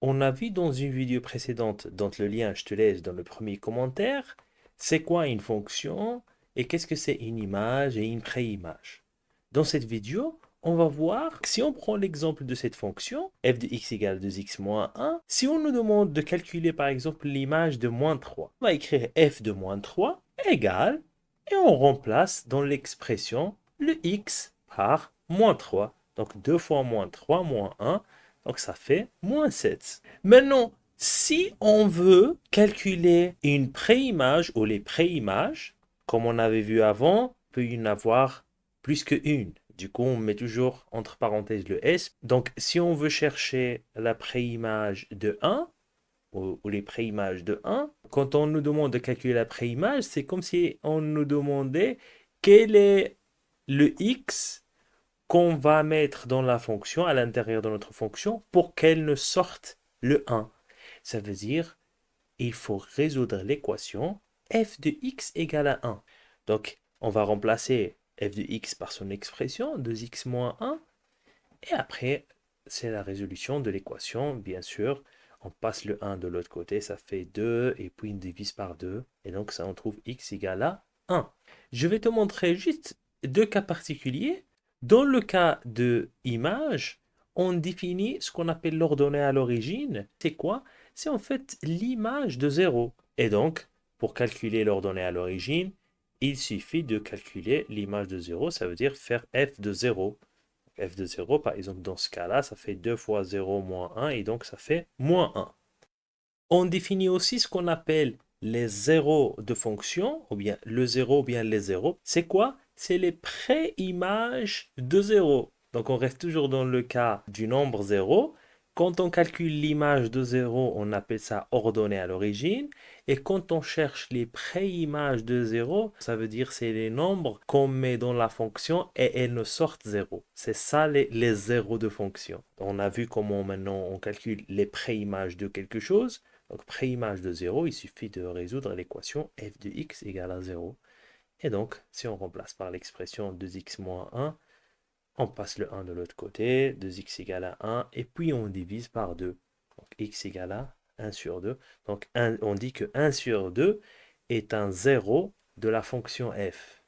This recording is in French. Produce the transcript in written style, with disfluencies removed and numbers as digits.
On a vu dans une vidéo précédente, dont le lien je te laisse dans le premier commentaire, c'est quoi une fonction et qu'est-ce que c'est une image et une préimage. Dans cette vidéo, on va voir que si on prend l'exemple de cette fonction, f de x égale 2x moins 1, si on nous demande de calculer par exemple l'image de moins 3, on va écrire f de moins 3 égale, et on remplace dans l'expression le x par moins 3. Donc 2 fois moins 3 moins 1, donc ça fait moins 7. Maintenant, si on veut calculer une préimage ou les préimages, comme on avait vu avant, il peut y en avoir plus qu'une. Du coup, on met toujours entre parenthèses le S. Donc, si on veut chercher la préimage de 1, ou les préimages de 1, quand on nous demande de calculer la préimage, c'est comme si on nous demandait quel est le x qu'on va mettre dans la fonction, à l'intérieur de notre fonction, pour qu'elle ne sorte le 1. Ça veut dire, il faut résoudre l'équation f de x égale à 1. Donc, on va remplacer f de x par son expression, 2x moins 1, et après, c'est la résolution de l'équation, bien sûr. On passe le 1 de l'autre côté, ça fait 2, et puis on divise par 2, et donc ça, on trouve x égale à 1. Je vais te montrer juste deux cas particuliers. Dans le cas de image, on définit ce qu'on appelle l'ordonnée à l'origine. C'est quoi? C'est en fait l'image de 0. Et donc, pour calculer l'ordonnée à l'origine, il suffit de calculer l'image de 0, ça veut dire faire f de 0. F de 0, par exemple, dans ce cas-là, ça fait 2 fois 0 moins 1, et donc ça fait moins 1. On définit aussi ce qu'on appelle les zéros de fonction, ou bien le zéro, ou bien les zéros. C'est quoi? C'est les pré-images de 0. Donc on reste toujours dans le cas du nombre 0. Quand on calcule l'image de 0, on appelle ça ordonnée à l'origine. Et quand on cherche les pré-images de 0, ça veut dire c'est les nombres qu'on met dans la fonction et elles ne sortent 0. C'est ça les zéros de fonction. On a vu comment maintenant on calcule les pré-images de quelque chose. Donc, préimage de 0, il suffit de résoudre l'équation f de x égale à 0. Et donc, si on remplace par l'expression 2x moins 1, on passe le 1 de l'autre côté, 2x égale à 1, et puis on divise par 2. Donc, x égale à 1 sur 2. Donc, on dit que 1 sur 2 est un 0 de la fonction f.